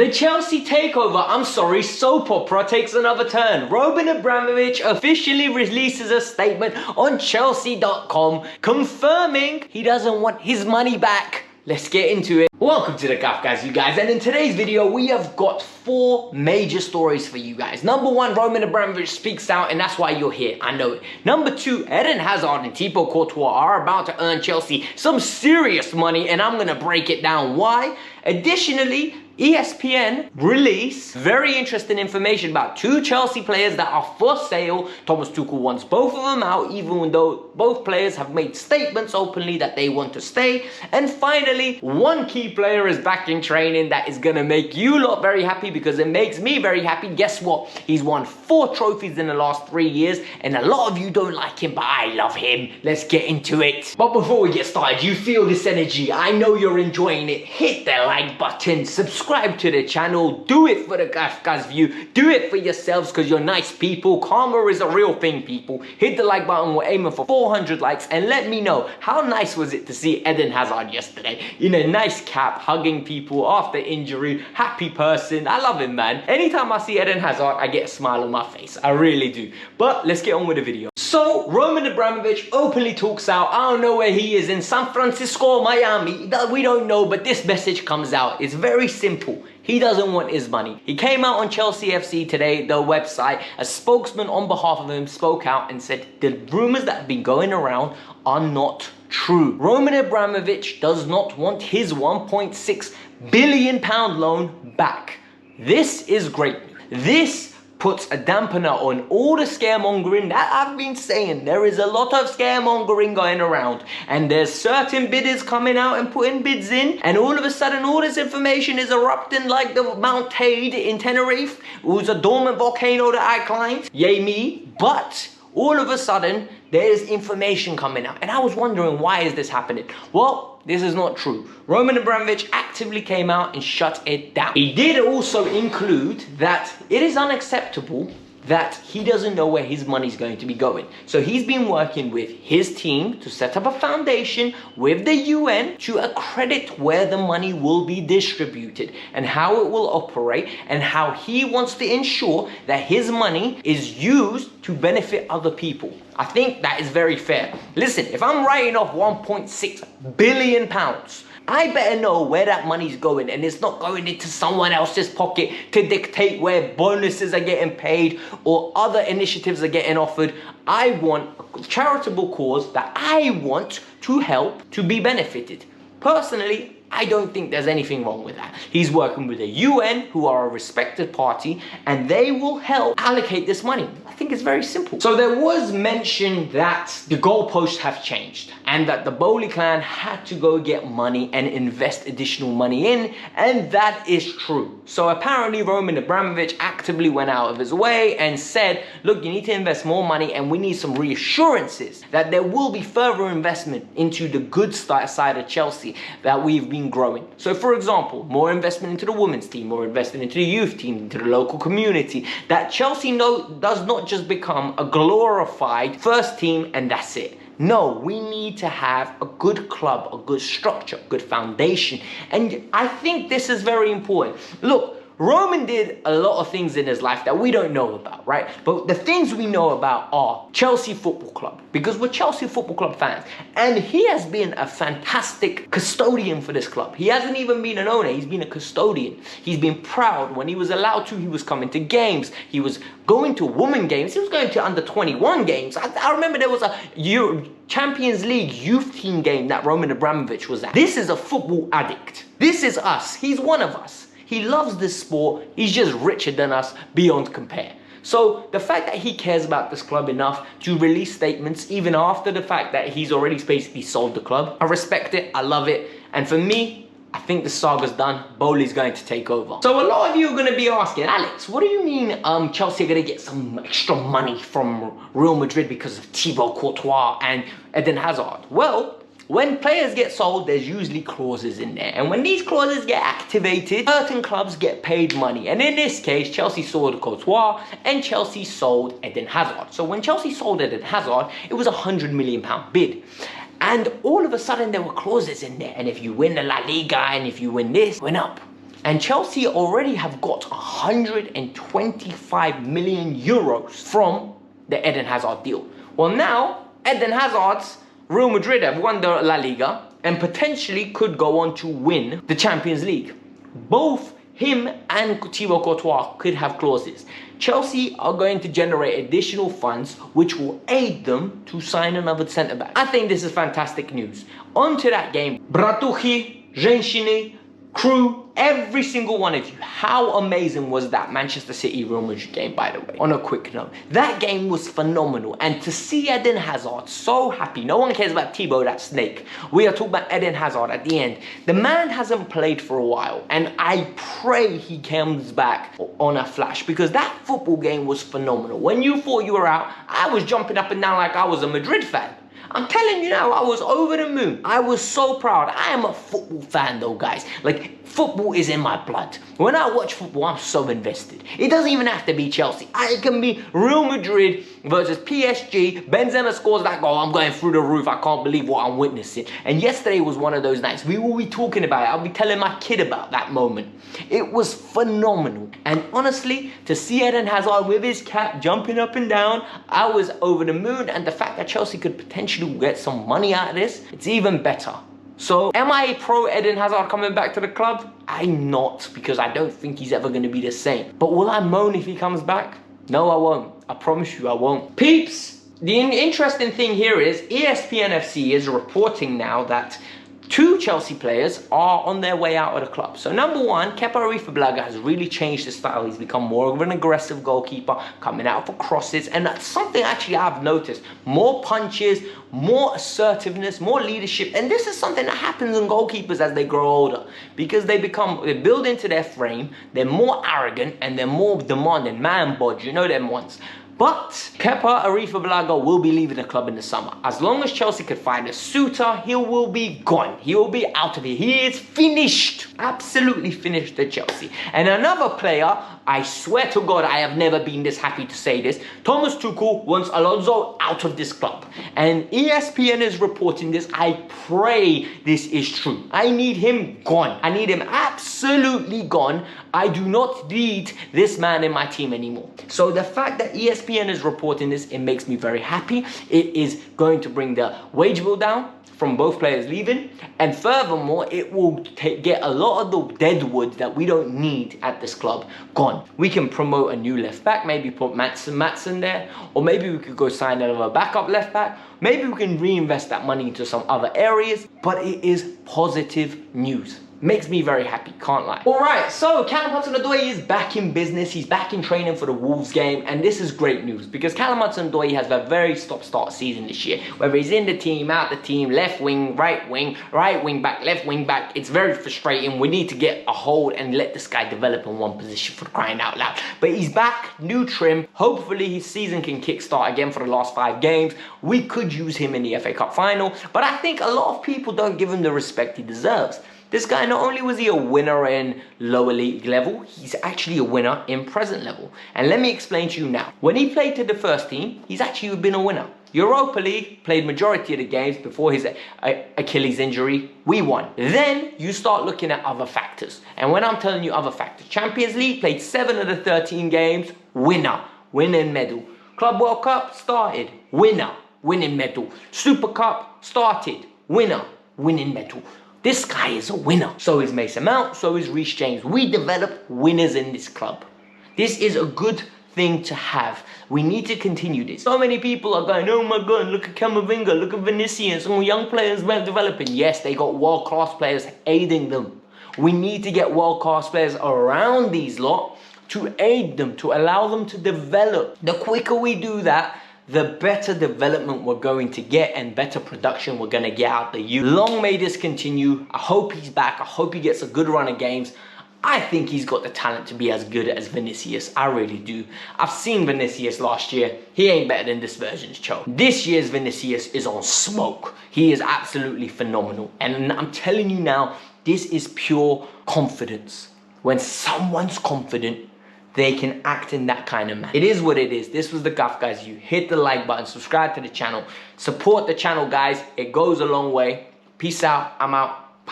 The Chelsea takeover, soap opera takes another turn. Roman Abramovich officially releases a statement on Chelsea.com confirming he doesn't want his money back. Let's get into it. Welcome to the Kavkas View, guys, and in today's video we have got 4 major stories for you guys. Number 1, Roman Abramovich speaks out, and that's why you're here, I know it. Number 2, Eden Hazard and Thibaut Courtois are about to earn Chelsea some serious money, and I'm gonna break it down why. Additionally, ESPN release very interesting information about 2 Chelsea players that are for sale. Thomas Tuchel wants both of them out, even though both players have made statements openly that they want to stay. And finally, 1 key player is back in training that is gonna make you lot very happy, because it makes me very happy. Guess what? He's won 4 trophies in the last 3 years, and a lot of you don't like him, but I love him. Let's get into it. But before we get started, you feel this energy, I know you're enjoying it. Hit the like button, subscribe to the channel, do it for the Kavkas View, do it for yourselves because you're nice people. Karma is a real thing, people. Hit the like button, we're aiming for 400 likes, and let me know, how nice was it to see Eden Hazard yesterday in a nice cap, hugging people after injury, happy person. I love him, man. Anytime I see Eden Hazard, I get a smile on my face, I really do. But let's get on with the video. So, Roman Abramovich openly talks out. I don't know where he is, in San Francisco, Miami, we don't know, but this message comes out. It's very simple. He doesn't want his money. He came out on Chelsea F.C. today, the website. A spokesman on behalf of him spoke out and said the rumors that have been going around are not true. Roman Abramovich does not want his £1.6 billion loan back. This is great. This puts a dampener on all the scaremongering that I've been saying. There is a lot of scaremongering going around, and there's certain bidders coming out and putting bids in, and all of a sudden all this information is erupting like the Mount Tade in Tenerife. It was a dormant volcano that I climbed, yay me. But all of a sudden there's information coming out, and I was wondering, why is this happening? Well, this is not true. Roman Abramovich actively came out and shut it down. He did also include that it is unacceptable that he doesn't know where his money's going to be going. So he's been working with his team to set up a foundation with the UN to accredit where the money will be distributed and how it will operate, and how he wants to ensure that his money is used to benefit other people. I think that is very fair. Listen, if I'm writing off £1.6 billion, I better know where that money's going, and it's not going into someone else's pocket to dictate where bonuses are getting paid or other initiatives are getting offered. I want a charitable cause that I want to help to be benefited. Personally, I don't think there's anything wrong with that. He's working with the UN, who are a respected party, and they will help allocate this money. I think it's very simple. So there was mention that the goalposts have changed, and that the Bowley clan had to go get money and invest additional money in, and that is true. So apparently Roman Abramovich actively went out of his way and said, look, you need to invest more money, and we need some reassurances that there will be further investment into the good side of Chelsea that we've been growing. So for example, more investment into the women's team, more investment into the youth team, into the local community, that Chelsea does not just become a glorified first team and that's it. No, we need to have a good club, a good structure, good foundation, and I think this is very important. Look, Roman did a lot of things in his life that we don't know about, right? But the things we know about are Chelsea Football Club, because we're Chelsea Football Club fans. And he has been a fantastic custodian for this club. He hasn't even been an owner, he's been a custodian. He's been proud. When he was allowed to, he was coming to games. He was going to women games. He was going to under 21 games. I remember there was a Champions League youth team game that Roman Abramovich was at. This is a football addict. This is us. He's one of us. He loves this sport. He's just richer than us beyond compare. So the fact that he cares about this club enough to release statements even after the fact that he's already basically sold the club, I respect it, I love it. And for me, I think the saga's done. Bowley's going to take over. So a lot of you are going to be asking, Alex, what do you mean Chelsea are going to get some extra money from Real Madrid because of Thibaut Courtois and Eden Hazard? Well, when players get sold, there's usually clauses in there. And when these clauses get activated, certain clubs get paid money. And in this case, Chelsea sold Courtois and Chelsea sold Eden Hazard. So when Chelsea sold Eden Hazard, it was a £100 million bid. And all of a sudden, there were clauses in there. And if you win the La Liga and if you win this, went up. And Chelsea already have got 125 million euros from the Eden Hazard deal. Well, now Eden Hazard's Real Madrid have won the La Liga and potentially could go on to win the Champions League. Both him and Thibaut Courtois could have clauses. Chelsea are going to generate additional funds which will aid them to sign another centre-back. I think this is fantastic news. On to that game. Bratucci, Genshin, crew, every single one of you. How amazing was that Manchester City Real Madrid game, by the way? On a quick note, that game was phenomenal, and to see Eden Hazard so happy. No one cares about Thibaut, that snake. We are talking about Eden Hazard at the end. The man hasn't played for a while, and I pray he comes back on a flash, because that football game was phenomenal. When you thought you were out, I was jumping up and down like I was a Madrid fan. I'm telling you now, I was over the moon. I was so proud. I am a football fan though, guys. Like, football is in my blood. When I watch football, I'm so invested. It doesn't even have to be Chelsea. It can be Real Madrid versus PSG. Benzema scores that goal. I'm going through the roof. I can't believe what I'm witnessing. And yesterday was one of those nights. We will be talking about it. I'll be telling my kid about that moment. It was phenomenal. And honestly, to see Eden Hazard with his cap jumping up and down, I was over the moon. And the fact that Chelsea could potentially get some money out of this, it's even better. So, am I pro Eden Hazard coming back to the club? I'm not, because I don't think he's ever going to be the same. But will I moan if he comes back? No, I won't. I promise you I won't. Peeps, the interesting thing here is ESPN FC is reporting now that 2 Chelsea players are on their way out of the club. So number one, Kepa Arrizabalaga has really changed his style. He's become more of an aggressive goalkeeper, coming out for crosses, and that's something actually I've noticed. More punches, more assertiveness, more leadership, and this is something that happens in goalkeepers as they grow older, because they build into their frame, they're more arrogant, and they're more demanding, man bod, you know them ones. But Kepa Arrizabalaga will be leaving the club in the summer. As long as Chelsea could find a suitor, he will be gone. He will be out of here. He is finished. Absolutely finished at Chelsea. And another player, I swear to God, I have never been this happy to say this. Thomas Tuchel wants Alonso out of this club. And ESPN is reporting this. I pray this is true. I need him gone. I need him absolutely gone. I do not need this man in my team anymore. So the fact that ESPN is reporting this, it makes me very happy. It is going to bring the wage bill down from both players leaving, and furthermore, it will get a lot of the dead wood that we don't need at this club gone. We can promote a new left back, maybe put Matson there, or maybe we could go sign another backup left back. Maybe we can reinvest that money into some other areas, but it is positive news. Makes me very happy, can't lie. Alright, so Callum Hudson-Odoi is back in business. He's back in training for the Wolves game, and this is great news because Callum Hudson-Odoi has a very stop-start season this year. Whether he's in the team, out the team, left wing back, left wing back, it's very frustrating. We need to get a hold and let this guy develop in one position, for crying out loud. But he's back, new trim. Hopefully his season can kickstart again for the last 5 games. We could use him in the FA Cup final, but I think a lot of people don't give him the respect he deserves. This guy, not only was he a winner in lower league level, he's actually a winner in present level. And let me explain to you now. When he played to the first team, he's actually been a winner. Europa League, played majority of the games before his Achilles injury, we won. Then you start looking at other factors. And when I'm telling you other factors, Champions League, played 7 of the 13 games, winner, winning medal. Club World Cup, started, winner, winning medal. Super Cup, started, winner, winning medal. This guy is a winner. So is Mason Mount, so is Reece James. We develop winners in this club. This is a good thing to have. We need to continue this. So many people are going, oh my God, look at Camavinga, look at Vinicius, some young players developing. Yes, they got world-class players aiding them. We need to get world-class players around these lot to aid them, to allow them to develop. The quicker we do that, the better development we're going to get and better production we're going to get out the youth. Long may this continue. I hope he's back. I hope he gets a good run of games. I think he's got the talent to be as good as Vinicius. I really do. I've seen Vinicius last year. He ain't better than this version's Cho. This year's Vinicius is on smoke. He is absolutely phenomenal. And I'm telling you now, this is pure confidence. When someone's confident, they can act in that kind of manner. It is what it is. This was the Kavkas View. Hit the like button, subscribe to the channel, support the channel, guys. It goes a long way. Peace out. I'm out.